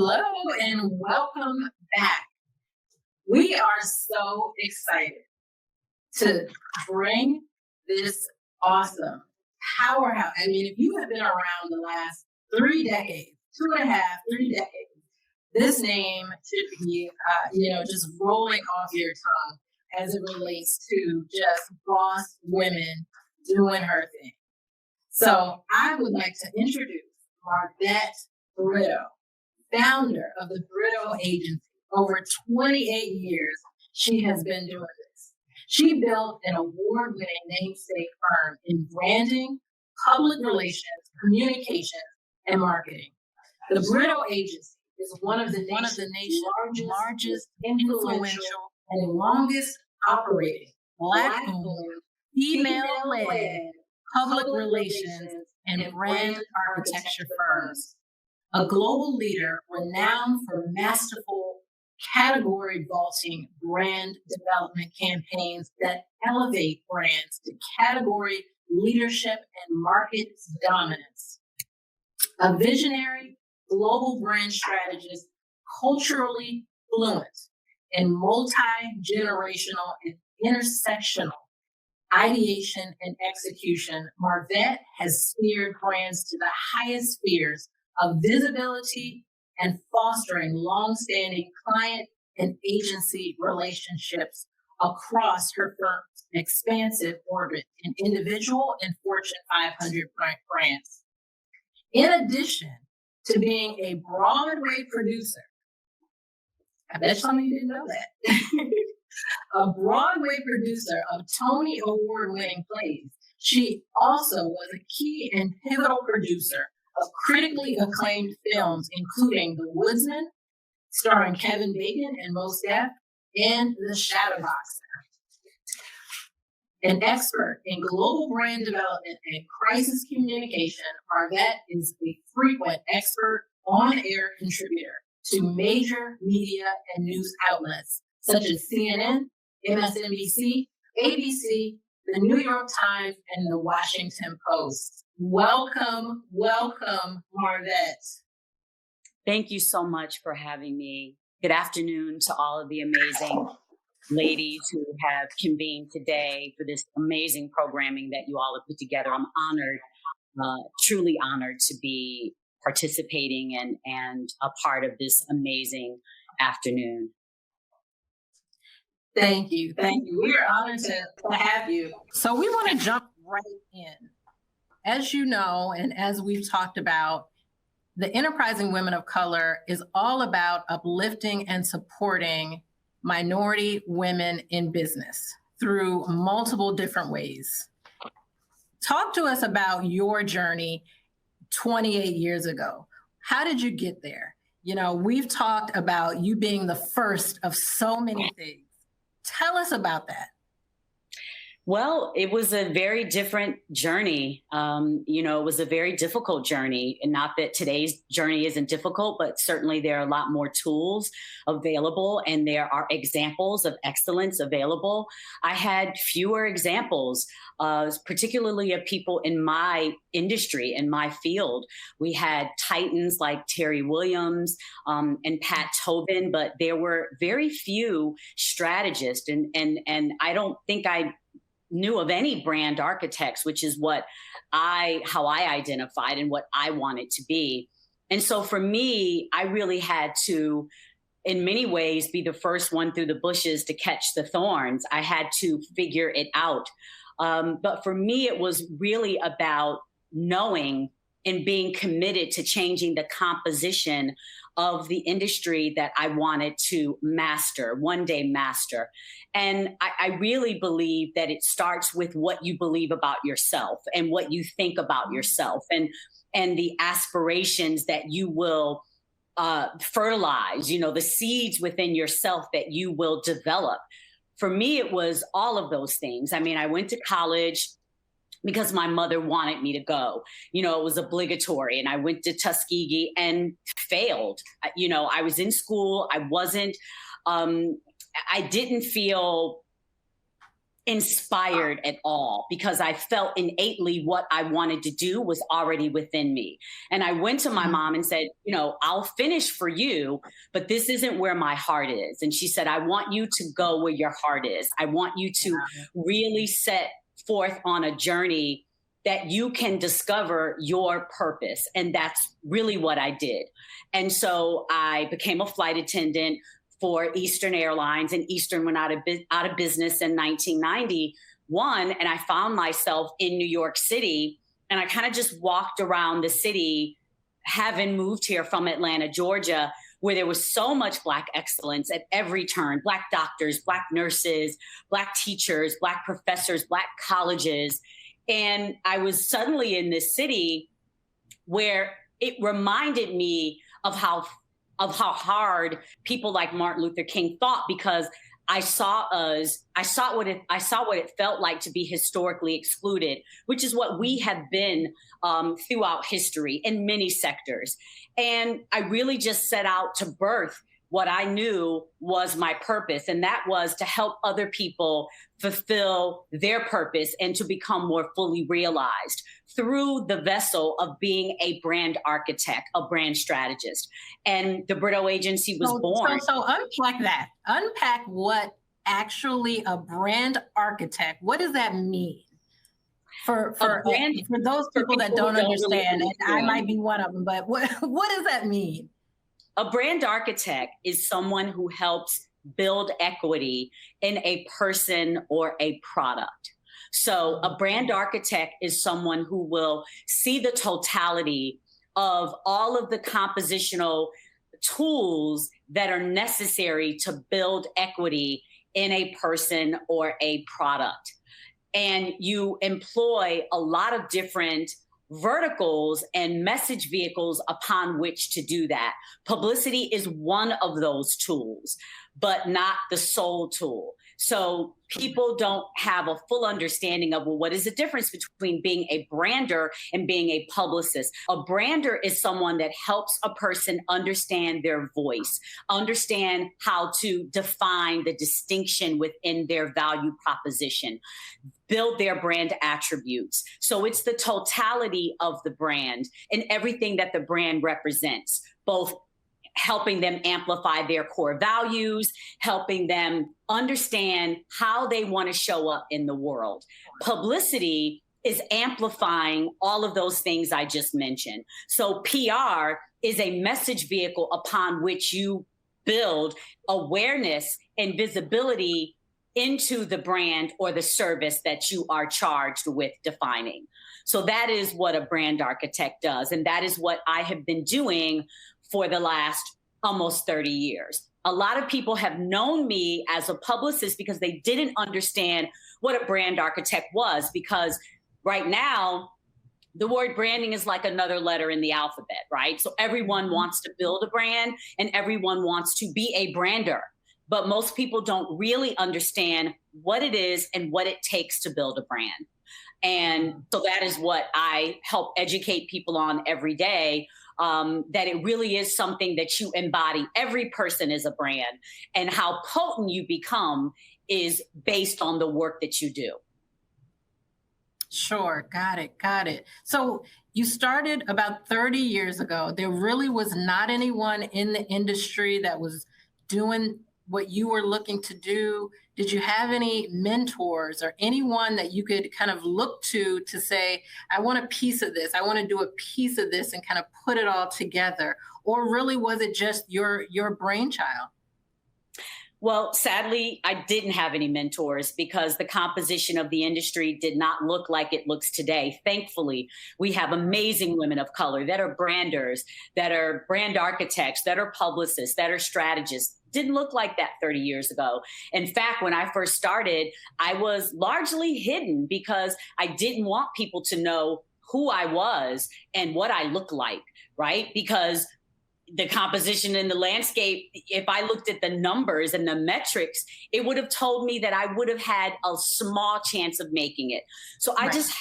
Hello and welcome back. We are so excited to bring this awesome powerhouse. I mean, if you have been around the last 3 decades, 2.5, 3 decades, this name should be, just rolling off your tongue as it relates to just boss women doing her thing. So I would like to introduce Marvette Brito, founder of the Brito Agency. Over 28 years, she has been doing this. She built an award-winning namesake firm in branding, public relations, communications, and marketing. The Brito Agency is one of the nation's largest, influential, and longest operating Black-owned, female-led public relations and brand architecture firms. A global leader renowned for masterful, category vaulting brand development campaigns that elevate brands to category leadership and market dominance. A visionary global brand strategist, culturally fluent in multi-generational and intersectional ideation and execution, Marvette has steered brands to the highest spheres of visibility and fostering long-standing client and agency relationships across her firm's expansive orbit in individual and Fortune 500 brands. In addition to being a Broadway producer, I bet some of you didn't know that, a Broadway producer of Tony Award-winning plays, she also was a key and pivotal producer of critically acclaimed films, including The Woodsman, starring Kevin Bacon and Mos Def, and The Shadowboxer. An expert in global brand development and crisis communication, Marvette is a frequent expert on-air contributor to major media and news outlets such as CNN, MSNBC, ABC, the New York Times, and the Washington Post. Welcome, Marvette. Thank you so much for having me. Good afternoon to all of the amazing ladies who have convened today for this amazing programming that you all have put together. I'm honored, truly honored to be participating and a part of this amazing afternoon. Thank you. We are honored to have you. So we want to jump right in. As you know, and as we've talked about, the Enterprising Women of Color is all about uplifting and supporting minority women in business through multiple different ways. Talk to us about your journey 28 years ago. How did you get there? You know, we've talked about you being the first of so many things. Tell us about that. Well, it was a very different journey. It was a very difficult journey, and not that today's journey isn't difficult, but certainly there are a lot more tools available and there are examples of excellence available. I had fewer examples, particularly of people in my industry, in my field. We had titans like Terry Williams and Pat Tobin, but there were very few strategists, and I don't think I knew of any brand architects, which is how I identified and what I wanted to be. And so for me, I really had to, in many ways, be the first one through the bushes to catch the thorns. I had to figure it out. But for me, it was really about knowing and being committed to changing the composition of the industry that I wanted to master, one day master. And I really believe that it starts with what you believe about yourself and what you think about yourself and the aspirations that you will fertilize, the seeds within yourself that you will develop. For me, it was all of those things. I mean, I went to college because my mother wanted me to go. It was obligatory. And I went to Tuskegee and failed. I was in school. I didn't feel inspired at all, because I felt innately what I wanted to do was already within me. And I went to my mom and said, I'll finish for you, but this isn't where my heart is. And she said, I want you to go where your heart is. I want you to really set forth on a journey that you can discover your purpose. And that's really what I did. And so I became a flight attendant for Eastern Airlines, and Eastern went out of business in 1991. And I found myself in New York City, and I kind of just walked around the city, having moved here from Atlanta, Georgia, where there was so much Black excellence at every turn: Black doctors, Black nurses, Black teachers, Black professors, Black colleges. And I was suddenly in this city where it reminded me of how hard people like Martin Luther King thought, because I saw what it felt like to be historically excluded, which is what we have been throughout history in many sectors. And I really just set out to birth what I knew was my purpose, and that was to help other people fulfill their purpose and to become more fully realized through the vessel of being a brand architect, a brand strategist. And the Brito Agency was born. So unpack that. Unpack what actually a brand architect, what does that mean? For those people that don't understand, really, and I might be one of them, but what does that mean? A brand architect is someone who helps build equity in a person or a product. So a brand architect is someone who will see the totality of all of the compositional tools that are necessary to build equity in a person or a product. And you employ a lot of different verticals and message vehicles upon which to do that. Publicity is one of those tools, but not the sole tool. So people don't have a full understanding of, well, what is the difference between being a brander and being a publicist? A brander is someone that helps a person understand their voice, understand how to define the distinction within their value proposition, build their brand attributes. So it's the totality of the brand and everything that the brand represents, both helping them amplify their core values, helping them understand how they want to show up in the world. Publicity is amplifying all of those things I just mentioned. So PR is a message vehicle upon which you build awareness and visibility into the brand or the service that you are charged with defining. So that is what a brand architect does. And that is what I have been doing for the last almost 30 years. A lot of people have known me as a publicist because they didn't understand what a brand architect was, because right now, the word branding is like another letter in the alphabet, right? So everyone wants to build a brand and everyone wants to be a brander, but most people don't really understand what it is and what it takes to build a brand. And so that is what I help educate people on every day. That it really is something that you embody. Every person is a brand, and how potent you become is based on the work that you do. Sure. Got it. So you started about 30 years ago. There really was not anyone in the industry that was doing what you were looking to do. Did you have any mentors or anyone that you could kind of look to say, I want a piece of this, I want to do a piece of this and kind of put it all together? Or really was it just your brainchild? Well, sadly, I didn't have any mentors because the composition of the industry did not look like it looks today. Thankfully, we have amazing women of color that are branders, that are brand architects, that are publicists, that are strategists. Didn't look like that 30 years ago. In fact, when I first started, I was largely hidden because I didn't want people to know who I was and what I looked like, right? Because the composition in the landscape, if I looked at the numbers and the metrics, it would have told me that I would have had a small chance of making it. So I just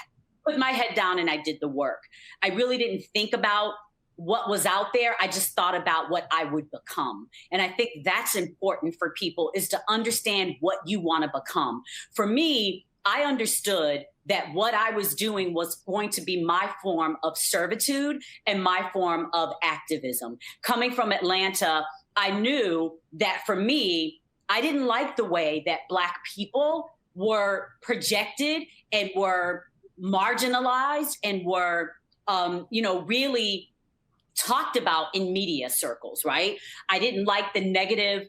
put my head down and I did the work. I really didn't think about what was out there. I just thought about what I would become. And I think that's important for people, is to understand what you want to become. For me, I understood that what I was doing was going to be my form of servitude and my form of activism. Coming from Atlanta, I knew that for me, I didn't like the way that Black people were projected and were marginalized and were, really talked about in media circles, right? I didn't like the negative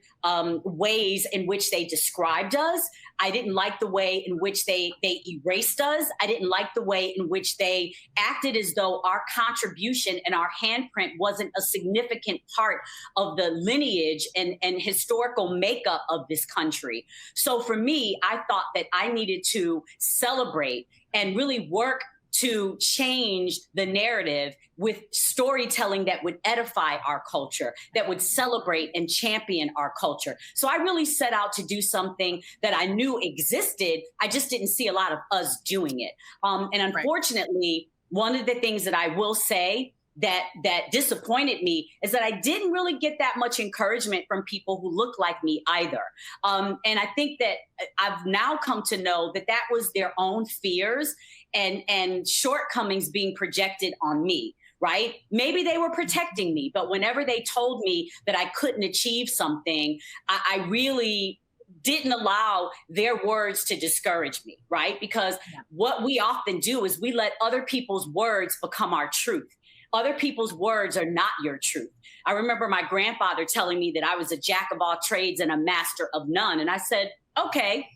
ways in which they described us. I didn't like the way in which they erased us. I didn't like the way in which they acted as though our contribution and our handprint wasn't a significant part of the lineage and historical makeup of this country. So for me, I thought that I needed to celebrate and really work to change the narrative with storytelling that would edify our culture, that would celebrate and champion our culture. So I really set out to do something that I knew existed. I just didn't see a lot of us doing it. And unfortunately, one of the things that I will say that disappointed me is that I didn't really get that much encouragement from people who look like me either. And I think that I've now come to know that that was their own fears and shortcomings being projected on me. Right? Maybe they were protecting me, but whenever they told me that I couldn't achieve something, I really didn't allow their words to discourage me, right? Because what we often do is we let other people's words become our truth. Other people's words are not your truth. I remember my grandfather telling me that I was a jack of all trades and a master of none. And I said, okay,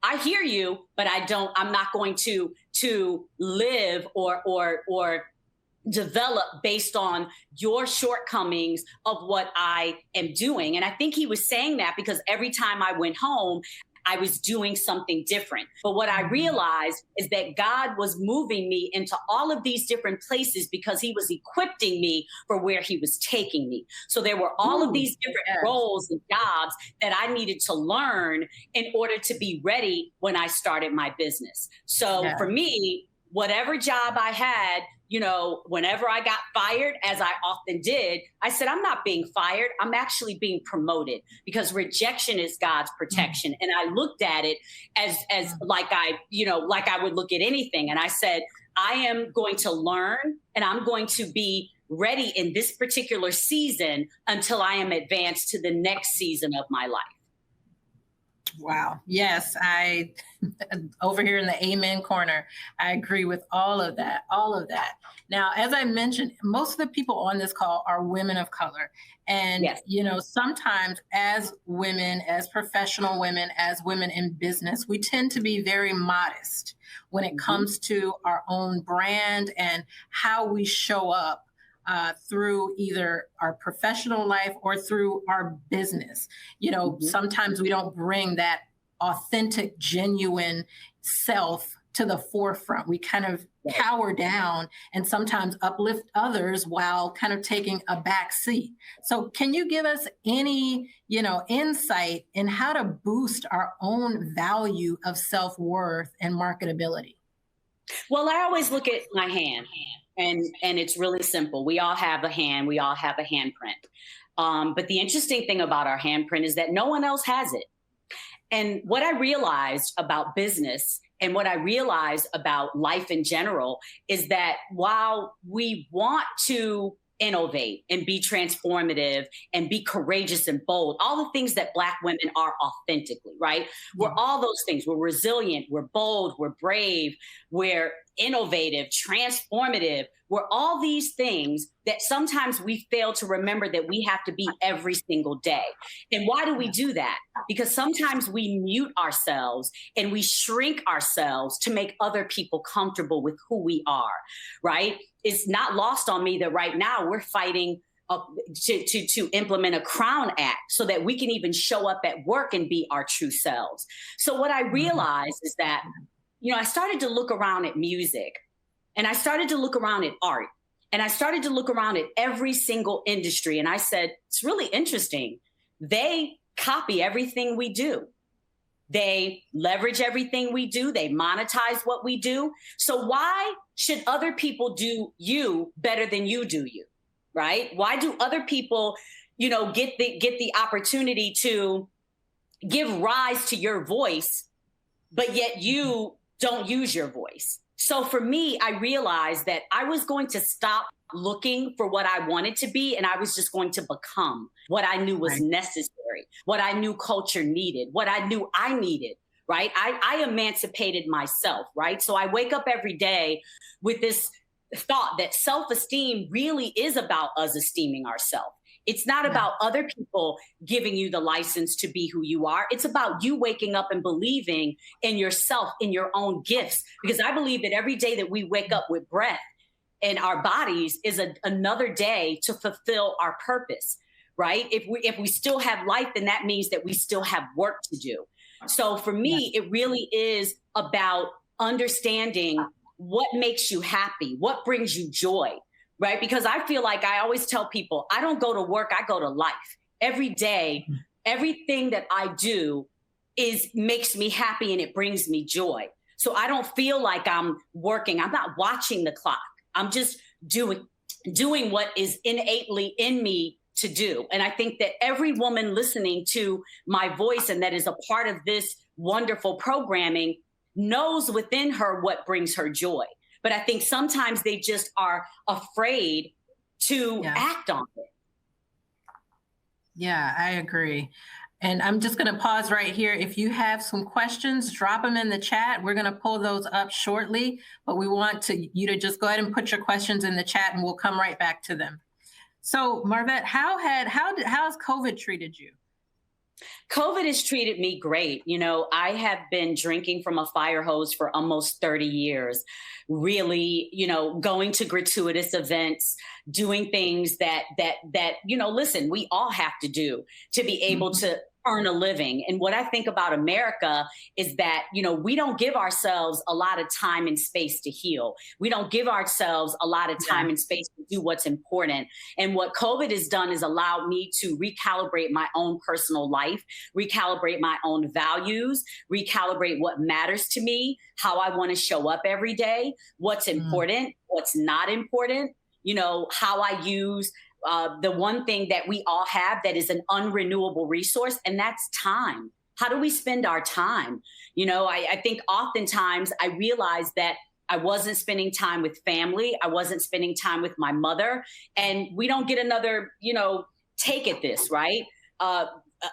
I hear you, but I'm not going to live or develop based on your shortcomings of what I am doing. And I think he was saying that because every time I went home, I was doing something different. But what I realized is that God was moving me into all of these different places because he was equipping me for where he was taking me. So there were all of these different roles and jobs that I needed to learn in order to be ready when I started my business. So for me, whatever job I had, whenever I got fired, as I often did, I said, I'm not being fired. I'm actually being promoted, because rejection is God's protection. And I looked at it as like I would look at anything. And I said, I am going to learn and I'm going to be ready in this particular season until I am advanced to the next season of my life. Wow. Yes, I over here in the amen corner, I agree with all of that. Now, as I mentioned, most of the people on this call are women of color. And, sometimes as women, as professional women, as women in business, we tend to be very modest when it comes to our own brand and how we show up through either our professional life or through our business. Sometimes we don't bring that authentic, genuine self to the forefront. We kind of cower down and sometimes uplift others while kind of taking a back seat. So can you give us any, insight in how to boost our own value of self-worth and marketability? Well, I always look at my hand. And it's really simple. We all have a hand. We all have a handprint. But the interesting thing about our handprint is that no one else has it. And what I realized about business and what I realized about life in general is that while we want to innovate and be transformative and be courageous and bold, all the things that Black women are authentically, right? We're all those things. We're resilient, we're bold, we're brave, we're innovative, transformative. We're all these things that sometimes we fail to remember that we have to be every single day. And why do we do that? Because sometimes we mute ourselves and we shrink ourselves to make other people comfortable with who we are, right? It's not lost on me that right now we're fighting to implement a Crown Act so that we can even show up at work and be our true selves. So what I realized is that, I started to look around at music, and I started to look around at art, and I started to look around at every single industry. And I said, it's really interesting. They copy everything we do. They leverage everything we do. They monetize what we do. So why should other people do you better than you do you? right? Why do other people, get the opportunity to give rise to your voice, but yet you don't use your voice? So for me, I realized that I was going to stop looking for what I wanted to be, and I was just going to become what I knew was Right. necessary, what I knew culture needed, what I knew I needed, right? I emancipated myself, right? So I wake up every day with this thought that self esteem really is about us esteeming ourselves. It's not Yeah. about other people giving you the license to be who you are. It's about you waking up and believing in yourself, in your own gifts. Because I believe that every day that we wake up with breath in our bodies is another day to fulfill our purpose, right? If we still have life, then that means that we still have work to do. So for Yeah. me, it really is about understanding what makes you happy, what brings you joy, right? Because I feel like I always tell people, I don't go to work, I go to life. Every day, everything that I do is makes me happy and it brings me joy. So I don't feel like I'm working. I'm not watching the clock. I'm just doing what is innately in me to do. And I think that every woman listening to my voice and that is a part of this wonderful programming knows within her what brings her joy. But I think sometimes they just are afraid to Yeah. act on it. Yeah, I agree. And I'm just going to pause right here. If you have some questions, drop them in the chat. We're going to pull those up shortly, but we want you to just go ahead and put your questions in the chat and we'll come right back to them. So, Marvette, how's COVID treated you? COVID has treated me great. I have been drinking from a fire hose for almost 30 years, really, going to gratuitous events, doing things listen, we all have to do to be able Mhm. to earn a living. And what I think about America is that, we don't give ourselves a lot of time and space to heal. We don't give ourselves a lot of Yeah. time and space to do what's important. And what COVID has done is allowed me to recalibrate my own personal life, recalibrate my own values, recalibrate what matters to me, how I want to show up every day, what's Mm. important, what's not important, how I use the one thing that we all have that is an unrenewable resource, and that's time. How do we spend our time? I think oftentimes I realized that I wasn't spending time with family. I wasn't spending time with my mother. And we don't get another, take at this, right?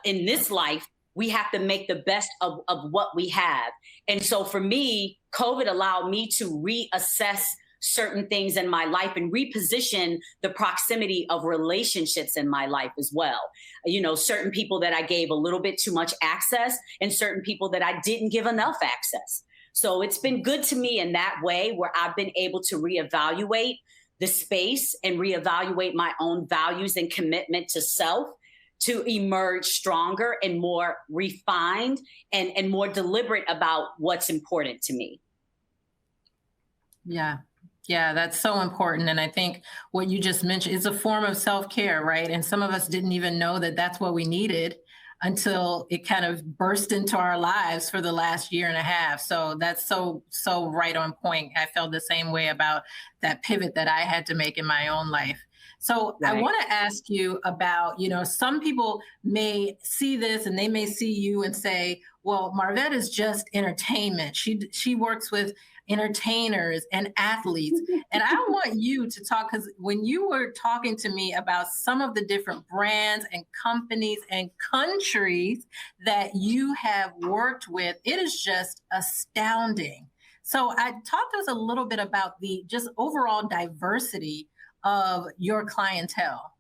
In this life, we have to make the best of what we have. And so for me, COVID allowed me to reassess certain things in my life and reposition the proximity of relationships in my life as well. Certain people that I gave a little bit too much access and certain people that I didn't give enough access. So it's been good to me in that way where I've been able to reevaluate the space and reevaluate my own values and commitment to self to emerge stronger and more refined and more deliberate about what's important to me. Yeah. Yeah, that's so important. And I think what you just mentioned is a form of self-care, right? And some of us didn't even know that that's what we needed until it kind of burst into our lives for the last year and a half. So that's so right on point. I felt the same way about that pivot that I had to make in my own life. So I Right. want to ask you about, some people may see this and they may see you and say, well, Marvette is just entertainment. She works with entertainers and athletes. And I want you to talk, because when you were talking to me about some of the different brands and companies and countries that you have worked with, it is just astounding. So talk to us a little bit about the just overall diversity of your clientele.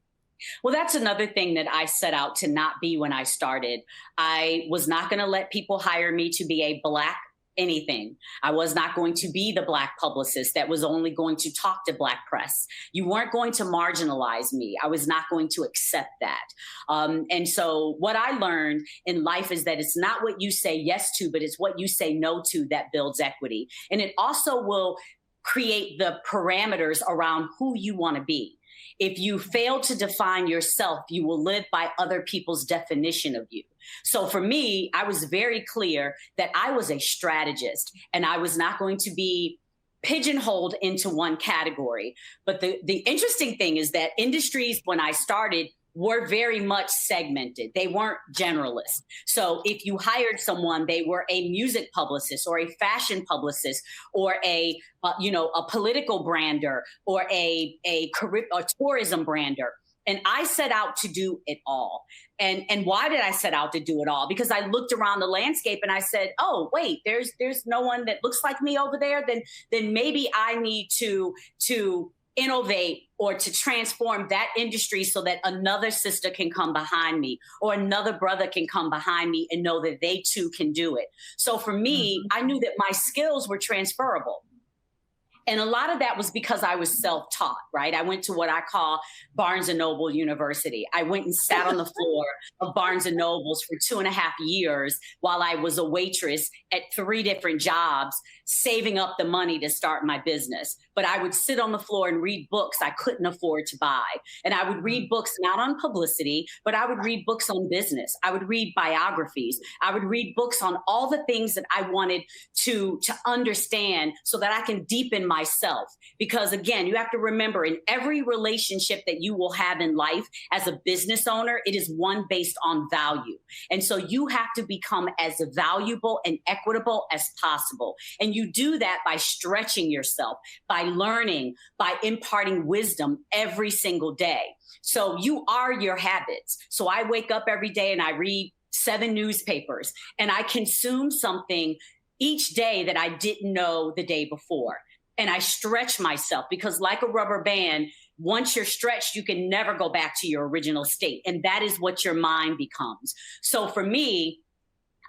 Well, that's another thing that I set out to not be when I started. I was not going to let people hire me to be a Black anything. I was not going to be the Black publicist that was only going to talk to Black press. You weren't going to marginalize me. I was not going to accept that. And so what I learned in life is that it's not what you say yes to, but it's what you say no to that builds equity. And it also will create the parameters around who you want to be. If you fail to define yourself, you will live by other people's definition of you. So for me, I was very clear that I was a strategist and I was not going to be pigeonholed into one category. But the interesting thing is that industries, when I started, were very much segmented. They weren't generalists. So if you hired someone, they were a music publicist or a fashion publicist or a political brander or a tourism brander. And I set out to do it all. And why did I set out to do it all? Because I looked around the landscape and I said, oh, wait, there's no one that looks like me over there. Then maybe I need to innovate or to transform that industry so that another sister can come behind me or another brother can come behind me and know that they too can do it. So for me, I knew that my skills were transferable. And a lot of that was because I was self-taught, right? I went to what I call Barnes and Noble University. I went and sat on the floor of Barnes and Nobles for 2.5 years while I was a waitress at 3 different jobs, saving up the money to start my business. But I would sit on the floor and read books I couldn't afford to buy. And I would read books not on publicity, but I would read books on business. I would read biographies. I would read books on all the things that I wanted to understand so that I can deepen myself. Because again, you have to remember, in every relationship that you will have in life as a business owner, it is one based on value. And so you have to become as valuable and equitable as possible. And you do that by stretching yourself, by learning, by imparting wisdom every single day. So you are your habits. So I wake up every day and I read 7 newspapers and I consume something each day that I didn't know the day before. And I stretch myself because, like a rubber band, once you're stretched, you can never go back to your original state. And that is what your mind becomes. So for me,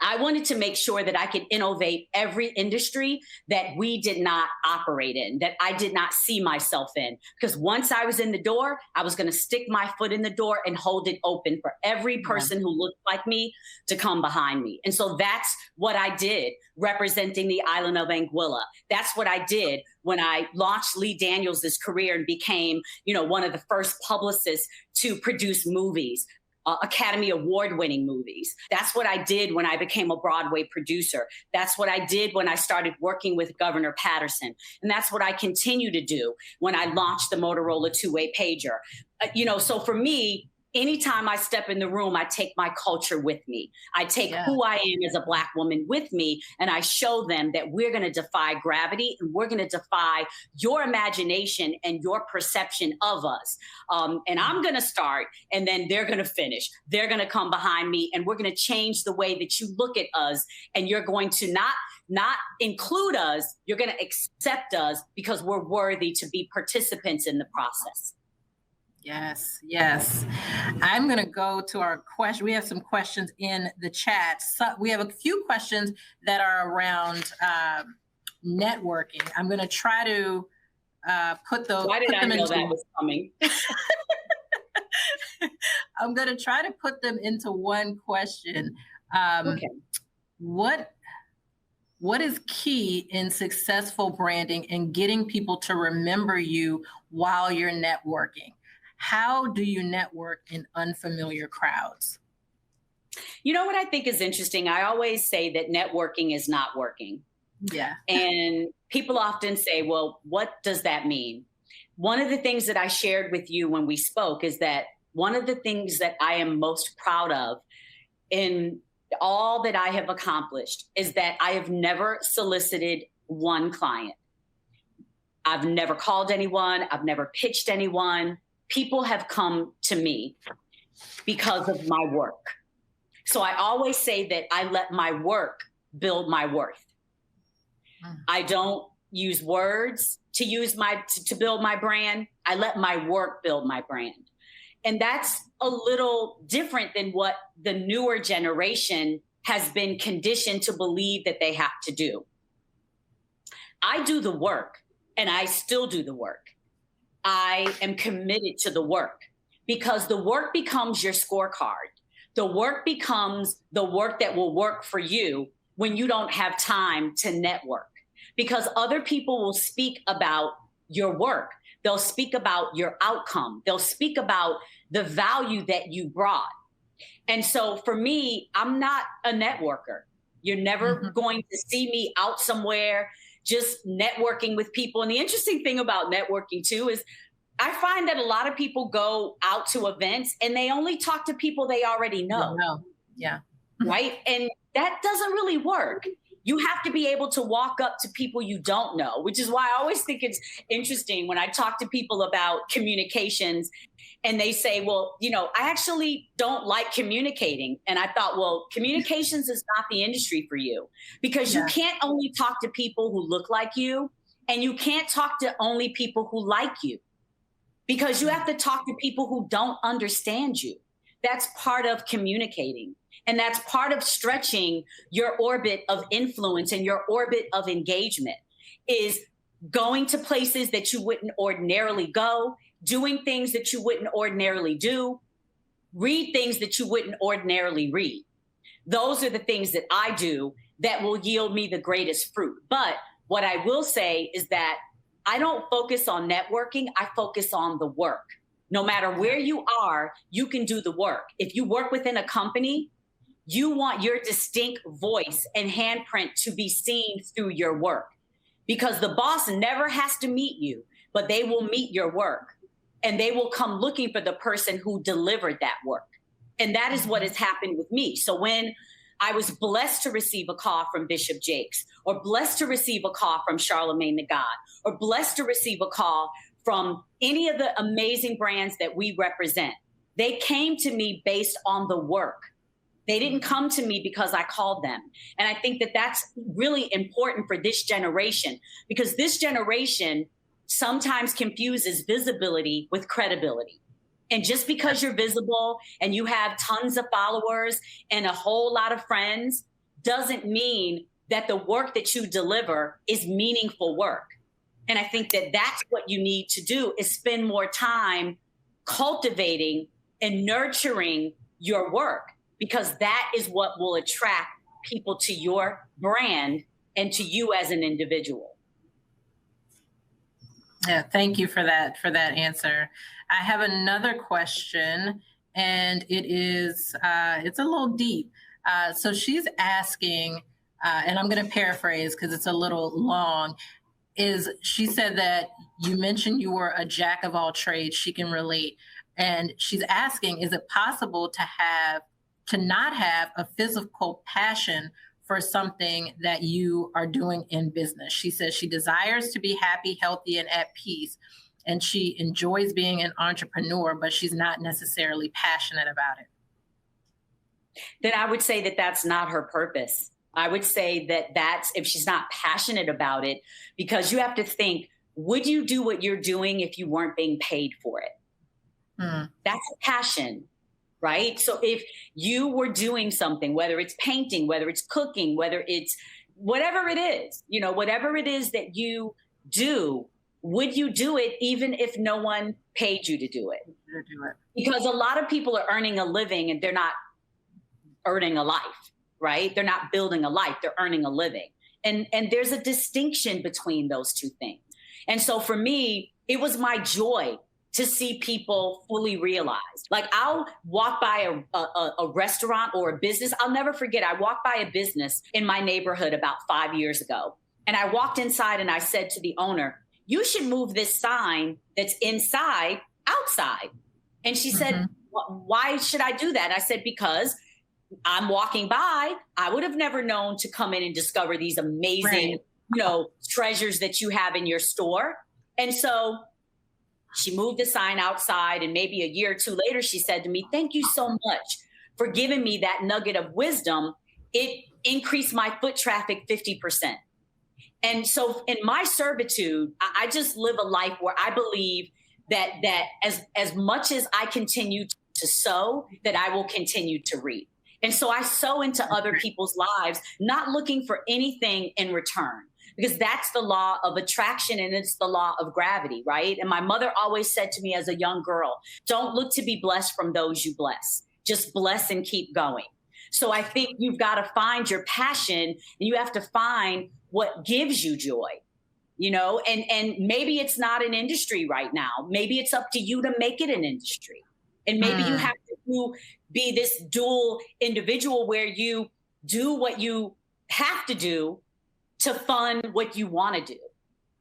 I wanted to make sure that I could innovate every industry that we did not operate in, that I did not see myself in. Because once I was in the door, I was going to stick my foot in the door and hold it open for every person who looked like me to come behind me. And so that's what I did, representing the island of Anguilla. That's what I did when I launched Lee Daniels' career and became, one of the first publicists to produce movies. Academy Award-winning movies. That's what I did when I became a Broadway producer. That's what I did when I started working with Governor Patterson. And that's what I continue to do when I launched the Motorola two-way pager. So for me, anytime I step in the room, I take my culture with me. I take who I am as a Black woman with me, and I show them that we're going to defy gravity and we're going to defy your imagination and your perception of us. And I'm going to start, and then they're going to finish. They're going to come behind me, and we're going to change the way that you look at us, and you're going to not include us. You're going to accept us because we're worthy to be participants in the process. Yes. I'm going to go to our question. We have some questions in the chat. So we have a few questions that are around networking. I'm going to try to put those. Why did I know that was coming? I'm going to try to put them into one question. Okay. What is key in successful branding and getting people to remember you while you're networking? How do you network in unfamiliar crowds? You know what I think is interesting? I always say that networking is not working. Yeah. And people often say, well, what does that mean? One of the things that I shared with you when we spoke is that one of the things that I am most proud of in all that I have accomplished is that I have never solicited one client. I've never called anyone. I've never pitched anyone. People have come to me because of my work. So I always say that I let my work build my worth. I don't use words to build my brand. I let my work build my brand. And that's a little different than what the newer generation has been conditioned to believe that they have to do. I do the work, and I still do the work. I am committed to the work because the work becomes your scorecard. The work becomes the work that will work for you when you don't have time to network, because other people will speak about your work. They'll speak about your outcome. They'll speak about the value that you brought. And so for me, I'm not a networker. You're never going to see me out somewhere just networking with people. And the interesting thing about networking too is I find that a lot of people go out to events and they only talk to people they already know. Yeah. Right? And that doesn't really work. You have to be able to walk up to people you don't know, which is why I always think it's interesting when I talk to people about communications and they say, well, I actually don't like communicating. And I thought, well, communications is not the industry for you because you can't only talk to people who look like you and you can't talk to only people who like you because you have to talk to people who don't understand you. That's part of communicating. And that's part of stretching your orbit of influence and your orbit of engagement is going to places that you wouldn't ordinarily go, doing things that you wouldn't ordinarily do, read things that you wouldn't ordinarily read. Those are the things that I do that will yield me the greatest fruit. But what I will say is that I don't focus on networking. I focus on the work. No matter where you are, you can do the work. If you work within a company, you want your distinct voice and handprint to be seen through your work because the boss never has to meet you, but they will meet your work and they will come looking for the person who delivered that work. And that is what has happened with me. So when I was blessed to receive a call from Bishop Jakes or blessed to receive a call from Charlemagne the God or blessed to receive a call from any of the amazing brands that we represent, they came to me based on the work. They didn't come to me because I called them. And I think that that's really important for this generation because this generation sometimes confuses visibility with credibility. And just because you're visible and you have tons of followers and a whole lot of friends doesn't mean that the work that you deliver is meaningful work. And I think that that's what you need to do is spend more time cultivating and nurturing your work, because that is what will attract people to your brand and to you as an individual. Yeah, thank you for that answer. I have another question, and it's a little deep. So she's asking, and I'm going to paraphrase because it's a little long. She said that you mentioned you were a jack of all trades. She can relate, and she's asking, is it possible to not have a physical passion for something that you are doing in business? She says she desires to be happy, healthy, and at peace. And she enjoys being an entrepreneur, but she's not necessarily passionate about it. Then I would say that that's not her purpose. I would say that that's if she's not passionate about it, because you have to think, would you do what you're doing if you weren't being paid for it? That's a passion. Right? So if you were doing something, whether it's painting, whether it's cooking, whether it's whatever it is, whatever it is that you do, would you do it even if no one paid you to do it? Because a lot of people are earning a living and they're not earning a life, right? They're not building a life, they're earning a living. And there's a distinction between those two things. And so for me, it was my joy to see people fully realized. Like I'll walk by a restaurant or a business. I'll never forget. I walked by a business in my neighborhood about 5 years ago. And I walked inside and I said to the owner, you should move this sign that's inside outside. And she said, why should I do that? I said, because I'm walking by. I would have never known to come in and discover these amazing, treasures that you have in your store. And so she moved the sign outside, and maybe a year or two later, she said to me, thank you so much for giving me that nugget of wisdom. It increased my foot traffic 50%. And so in my servitude, I just live a life where I believe that as much as I continue to sow, that I will continue to reap. And so I sow into other people's lives, not looking for anything in return. Because that's the law of attraction and it's the law of gravity, right? And my mother always said to me as a young girl, don't look to be blessed from those you bless. Just bless and keep going. So I think you've got to find your passion and you have to find what gives you joy, and maybe it's not an industry right now. Maybe it's up to you to make it an industry. And maybe you have to be this dual individual where you do what you have to do to fund what you want to do.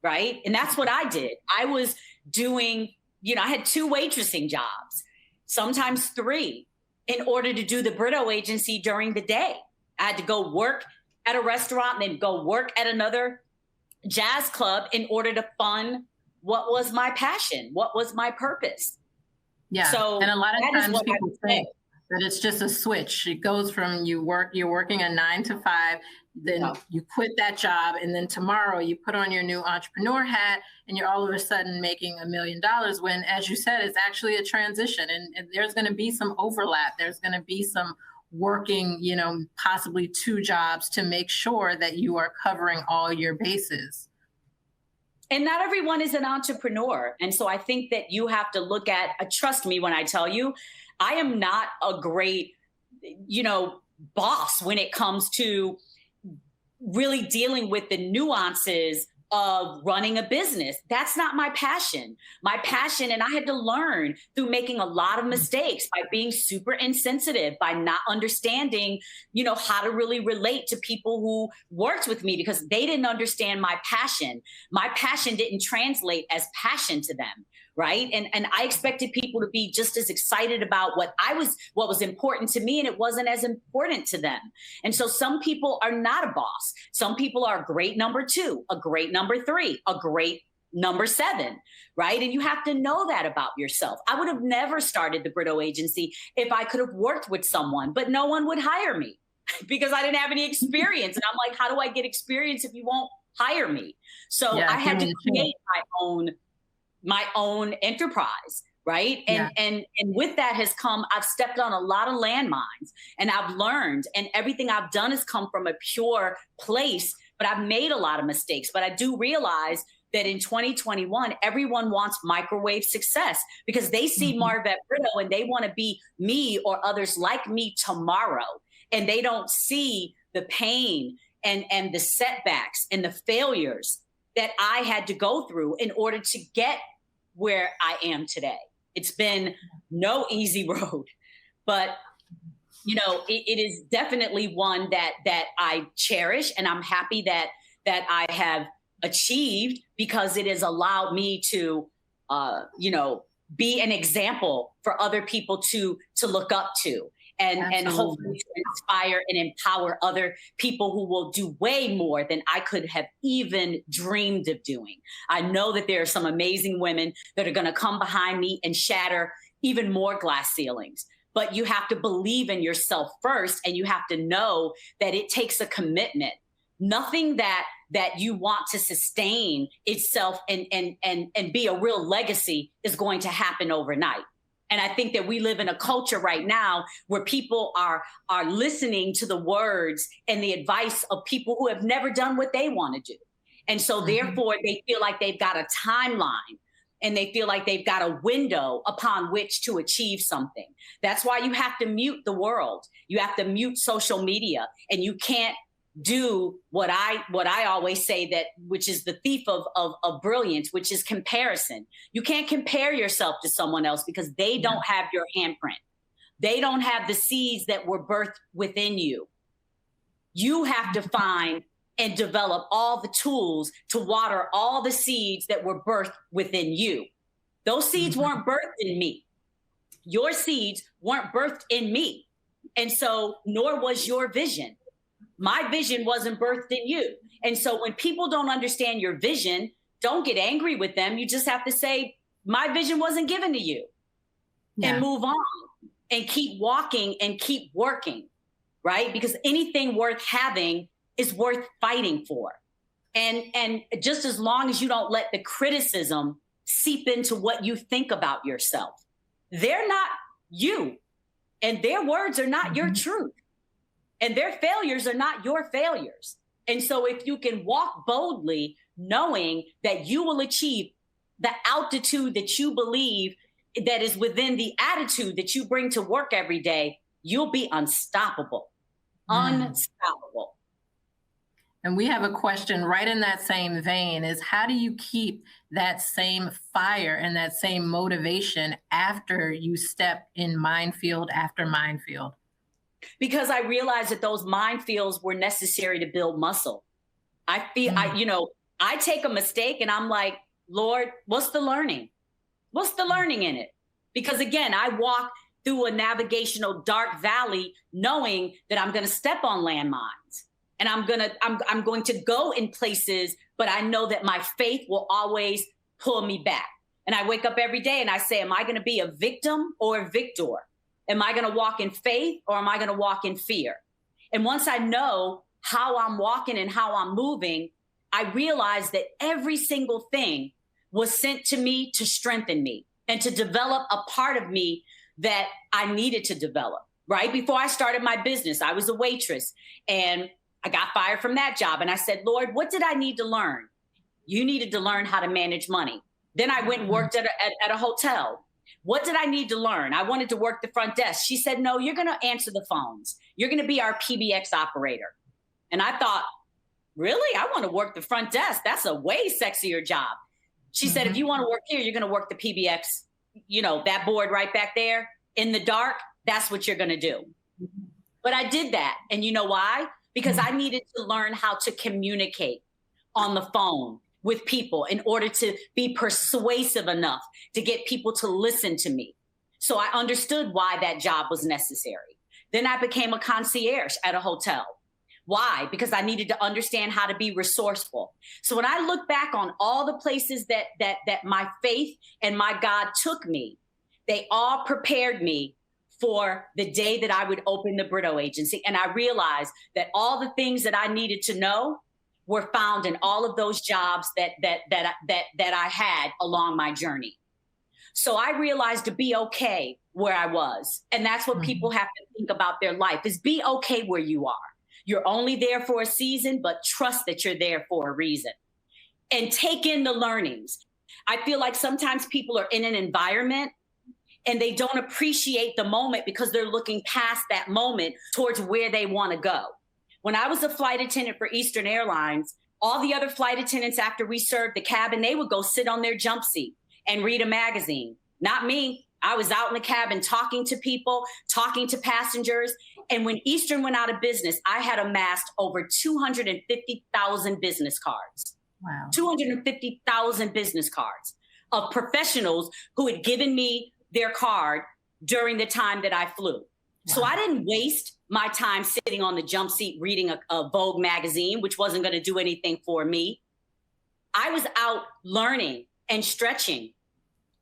Right. And that's what I did. I was doing, I had 2 waitressing jobs, sometimes 3, in order to do the Brito agency during the day. I had to go work at a restaurant and then go work at another jazz club in order to fund what was my passion, what was my purpose. Yeah. So and a lot of times people think that it's just a switch. It goes from you're working a 9 to 5, then you quit that job, and then tomorrow you put on your new entrepreneur hat and you're all of a sudden making $1 million, when, as you said, it's actually a transition, and there's going to be some overlap. There's going to be some working, possibly 2 jobs to make sure that you are covering all your bases. And not everyone is an entrepreneur. And so I think that you have to look at, trust me when I tell you, I am not a great, boss when it comes to really dealing with the nuances of running a business. That's not my passion. My passion, and I had to learn through making a lot of mistakes, by being super insensitive, by not understanding, how to really relate to people who worked with me, because they didn't understand my passion. My passion didn't translate as passion to them. Right. And I expected people to be just as excited about what was important to me, and it wasn't as important to them. And so some people are not a boss. Some people are a great number 2, a great number 3, a great number 7. Right. And you have to know that about yourself. I would have never started the Brito agency if I could have worked with someone, but no one would hire me because I didn't have any experience. And I'm like, how do I get experience if you won't hire me? So I had to create my own enterprise. Right. And with that has come, I've stepped on a lot of landmines, and I've learned, and everything I've done has come from a pure place, but I've made a lot of mistakes. But I do realize that in 2021, everyone wants microwave success because they see Marvette Brito and they want to be me or others like me tomorrow. And they don't see the pain and the setbacks and the failures that I had to go through in order to get where I am today. It's been no easy road, but it is definitely one that I cherish, and I'm happy that I have achieved, because it has allowed me to, be an example for other people to look up to. And hopefully to inspire and empower other people who will do way more than I could have even dreamed of doing. I know that there are some amazing women that are going to come behind me and shatter even more glass ceilings. But you have to believe in yourself first, and you have to know that it takes a commitment. Nothing that you want to sustain itself and be a real legacy is going to happen overnight. And I think that we live in a culture right now where people are listening to the words and the advice of people who have never done what they want to do. And so therefore they feel like they've got a timeline, and they feel like they've got a window upon which to achieve something. That's why you have to mute the world. You have to mute social media, and you can't do what I always say, that which is the thief of brilliance, which is comparison. You can't compare yourself to someone else because they don't have your handprint. They don't have the seeds that were birthed within you. You have to find and develop all the tools to water all the seeds that were birthed within you. Those seeds weren't birthed in me. Your seeds weren't birthed in me. And so, nor was your vision. My vision wasn't birthed in you. And so when people don't understand your vision, don't get angry with them. You just have to say, my vision wasn't given to you, and move on and keep walking and keep working, right? Because anything worth having is worth fighting for. And just as long as you don't let the criticism seep into what you think about yourself, they're not you, and their words are not your truth. And their failures are not your failures. And so if you can walk boldly, knowing that you will achieve the altitude that you believe that is within the attitude that you bring to work every day, you'll be unstoppable. Unstoppable. And we have a question right in that same vein, is how do you keep that same fire and that same motivation after you step in minefield after minefield? Because I realized that those minefields were necessary to build muscle. I feel, I take a mistake and I'm like, Lord, what's the learning? What's the learning in it? Because again, I walk through a navigational dark valley knowing that I'm going to step on landmines and I'm going to go in places, but I know that my faith will always pull me back. And I wake up every day and I say, am I going to be a victim or a victor? Am I going to walk in faith or am I going to walk in fear? And once I know how I'm walking and how I'm moving, I realize that every single thing was sent to me to strengthen me and to develop a part of me that I needed to develop. Right before I started my business, I was a waitress and I got fired from that job. And I said, Lord, what did I need to learn? You needed to learn how to manage money. Then I went and worked at a hotel. What did I need to learn? I wanted to work the front desk. She said, no, you're going to answer the phones. You're going to be our PBX operator. And I thought, really? I want to work the front desk. That's a way sexier job. She said, if you want to work here, you're going to work the PBX, that board right back there in the dark. That's what you're going to do. But I did that. And you know why? Because I needed to learn how to communicate on the phone with people in order to be persuasive enough to get people to listen to me. So I understood why that job was necessary. Then I became a concierge at a hotel. Why? Because I needed to understand how to be resourceful. So when I look back on all the places that my faith and my God took me, they all prepared me for the day that I would open the Brito agency. And I realized that all the things that I needed to know were found in all of those jobs that I had along my journey. So I realized to be okay where I was. And that's what people have to think about their life, is be okay where you are. You're only there for a season, but trust that you're there for a reason. And take in the learnings. I feel like sometimes people are in an environment and they don't appreciate the moment because they're looking past that moment towards where they want to go. When I was a flight attendant for Eastern Airlines, all the other flight attendants, after we served the cabin, they would go sit on their jump seat and read a magazine. Not me. I was out in the cabin talking to people, talking to passengers. And when Eastern went out of business, I had amassed over 250,000 business cards. Wow. 250,000 business cards of professionals who had given me their card during the time that I flew. Wow. So I didn't waste my time sitting on the jump seat reading a Vogue magazine, which wasn't going to do anything for me. I was out learning and stretching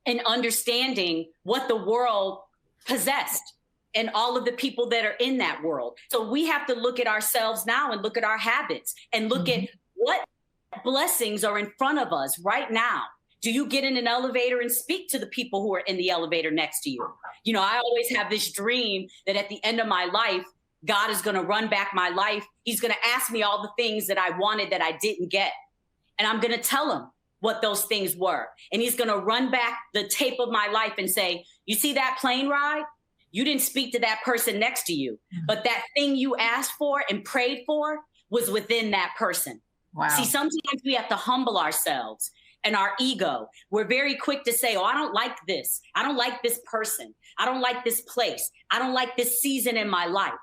and understanding what the world possessed and all of the people that are in that world. So we have to look at ourselves now and look at our habits and look at what blessings are in front of us right now. Do you get in an elevator and speak to the people who are in the elevator next to you? I always have this dream that at the end of my life, God is going to run back my life. He's going to ask me all the things that I wanted that I didn't get. And I'm going to tell him what those things were. And he's going to run back the tape of my life and say, you see that plane ride? You didn't speak to that person next to you, but that thing you asked for and prayed for was within that person. Wow. See, sometimes we have to humble ourselves and our ego. We're very quick to say, oh, I don't like this. I don't like this person. I don't like this place. I don't like this season in my life.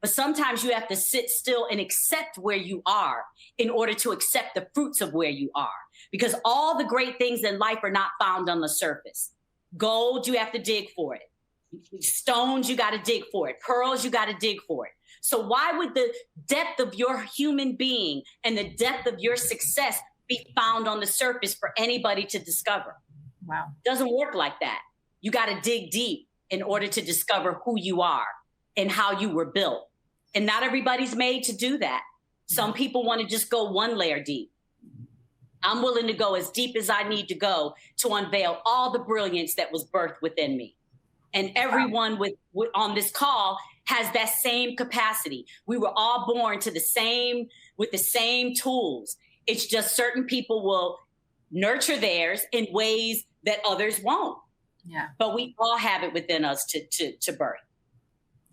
But sometimes you have to sit still and accept where you are in order to accept the fruits of where you are. Because all the great things in life are not found on the surface. Gold, you have to dig for it. Stones, you got to dig for it. Pearls, you got to dig for it. So why would the depth of your human being and the depth of your success be found on the surface for anybody to discover? Wow. Doesn't work like that. You got to dig deep in order to discover who you are and how you were built. And not everybody's made to do that. Some people want to just go one layer deep. I'm willing to go as deep as I need to go to unveil all the brilliance that was birthed within me. And everyone with on this call has that same capacity. We were all born with the same tools. It's just certain people will nurture theirs in ways that others won't. Yeah. But we all have it within us to birth.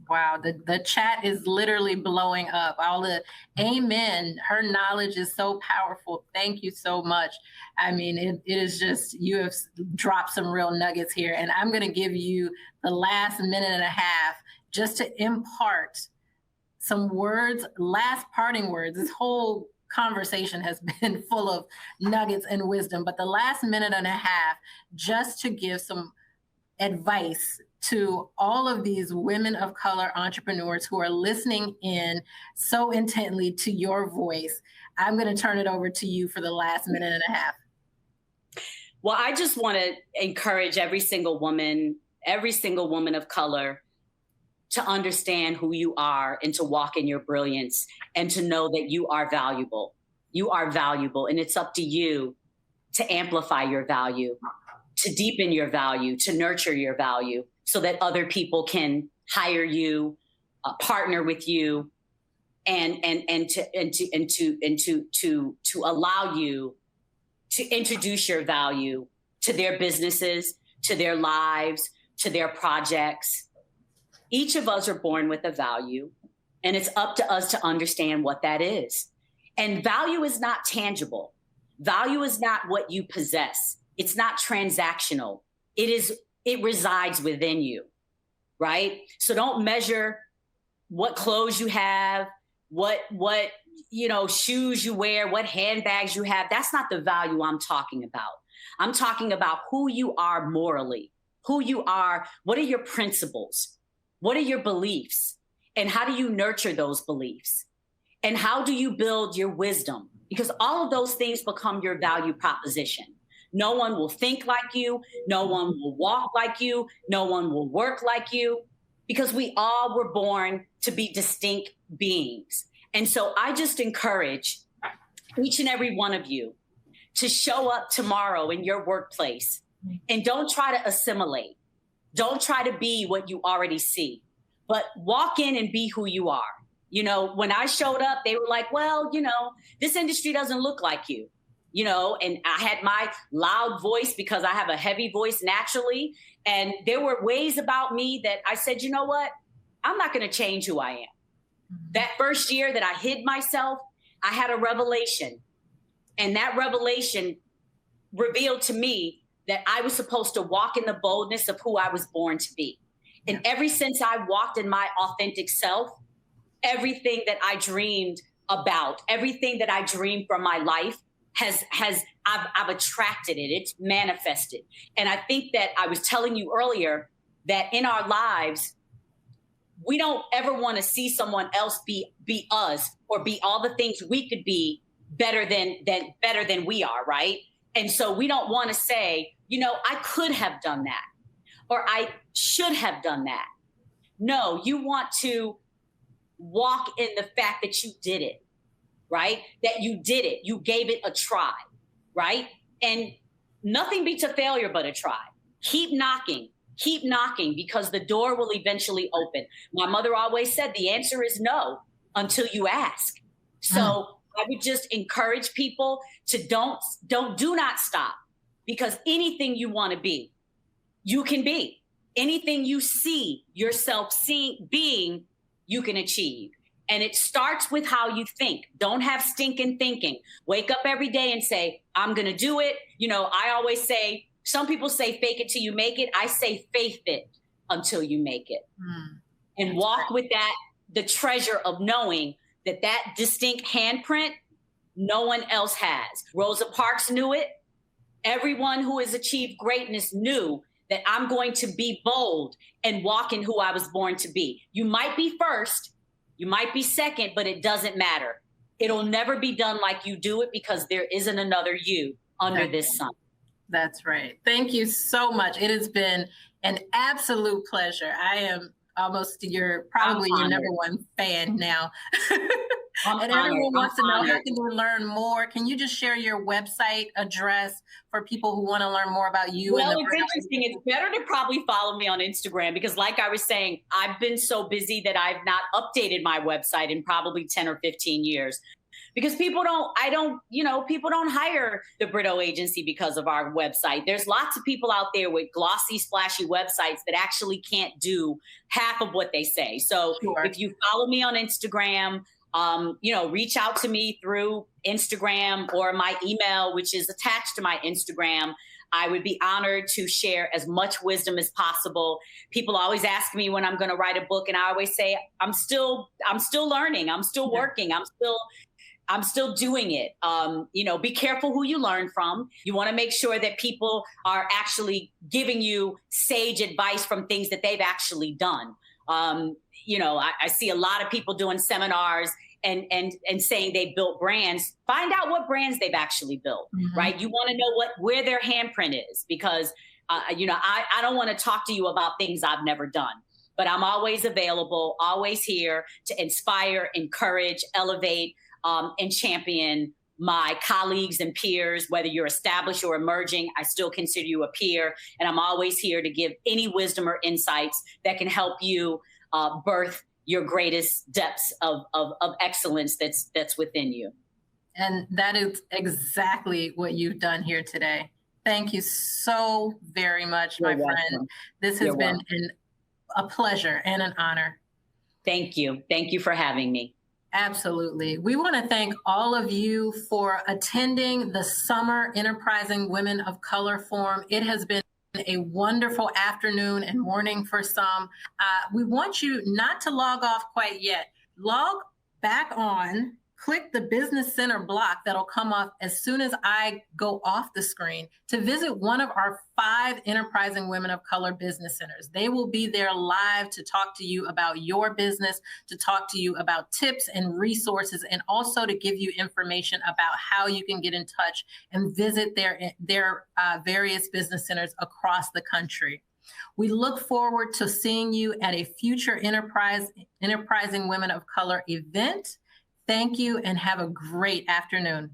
Wow, the chat is literally blowing up. All the amen. Her knowledge is so powerful. Thank you so much. I mean, it is just, you have dropped some real nuggets here. And I'm going to give you the last minute and a half just to impart some words, last parting words. This whole conversation has been full of nuggets and wisdom, but the last minute and a half, just to give some advice to all of these women of color entrepreneurs who are listening in so intently to your voice, I'm going to turn it over to you for the last minute and a half. Well, I just want to encourage every single woman of color to understand who you are and to walk in your brilliance and to know that you are valuable. You are valuable, and it's up to you to amplify your value, to deepen your value, to nurture your value so that other people can hire you, partner with you, and to allow you to introduce your value to their businesses, to their lives, to their projects. Each of us are born with a value, and it's up to us to understand what that is. And value is not tangible. Value is not what you possess. It's not transactional. It resides within you, right? So don't measure what clothes you have, what shoes you wear, what handbags you have. That's not the value I'm talking about. I'm talking about who you are morally, who you are. What are your principles? What are your beliefs? And how do you nurture those beliefs? And how do you build your wisdom? Because all of those things become your value proposition. No one will think like you. No one will walk like you. No one will work like you, because we all were born to be distinct beings. And so I just encourage each and every one of you to show up tomorrow in your workplace and don't try to assimilate. Don't try to be what you already see, but walk in and be who you are. When I showed up, they were like, well, this industry doesn't look like you, and I had my loud voice because I have a heavy voice naturally. And there were ways about me that I said, you know what? I'm not going to change who I am. That first year that I hid myself, I had a revelation. And that revelation revealed to me that I was supposed to walk in the boldness of who I was born to be. And ever since I walked in my authentic self, everything that I dreamed about, everything that I dreamed from my life I've attracted it. It's manifested. And I think that I was telling you earlier that in our lives, we don't ever want to see someone else be us or be all the things we could be better than we are, right? And so we don't want to say, I could have done that or I should have done that. No, you want to walk in the fact that you did it, right? That you did it. You gave it a try, right? And nothing beats a failure but a try. Keep knocking because the door will eventually open. My mother always said the answer is no until you ask. So I would just encourage people to do not stop, because anything you want to be, you can be. Anything you see yourself being, you can achieve. And it starts with how you think. Don't have stinking thinking. Wake up every day and say, I'm going to do it. I always say, some people say fake it till you make it. I say faith it until you make it. And walk with that, the treasure of knowing that distinct handprint, no one else has. Rosa Parks knew it. Everyone who has achieved greatness knew that I'm going to be bold and walk in who I was born to be. You might be first, you might be second, but it doesn't matter. It'll never be done like you do it, because there isn't another you under this sun. That's right. Thank you so much. It has been an absolute pleasure. I am probably your number one fan now. And everyone wants to know, how can you learn more? Can you just share your website address for people who want to learn more about you? Well, it's interesting. It's better to probably follow me on Instagram, because like I was saying, I've been so busy that I've not updated my website in probably 10 or 15 years. Because people don't hire the Brito agency because of our website. There's lots of people out there with glossy, splashy websites that actually can't do half of what they say. So If you follow me on Instagram, reach out to me through Instagram or my email, which is attached to my Instagram. I would be honored to share as much wisdom as possible. People always ask me when I'm going to write a book, and I always say, I'm still learning. I'm still working. I'm still doing it. Be careful who you learn from. You want to make sure that people are actually giving you sage advice from things that they've actually done. I see a lot of people doing seminars and saying they built brands. Find out what brands they've actually built, right? You want to know where their handprint is, because I don't want to talk to you about things I've never done. But I'm always available, always here to inspire, encourage, elevate, and champion my colleagues and peers. Whether you're established or emerging, I still consider you a peer. And I'm always here to give any wisdom or insights that can help you birth your greatest depths of excellence that's within you. And that is exactly what you've done here today. Thank you so very much, my friend. This has been a pleasure and an honor. Thank you. Thank you for having me. Absolutely. We want to thank all of you for attending the Summer Enterprising Women of Color Forum. It has been a wonderful afternoon and morning for some. We want you not to log off quite yet. Log back on. Click the Business Center block that'll come up as soon as I go off the screen to visit one of our 5 Enterprising Women of Color business centers. They will be there live to talk to you about your business, to talk to you about tips and resources, and also to give you information about how you can get in touch and visit their various business centers across the country. We look forward to seeing you at a future Enterprising Women of Color event. Thank you and have a great afternoon.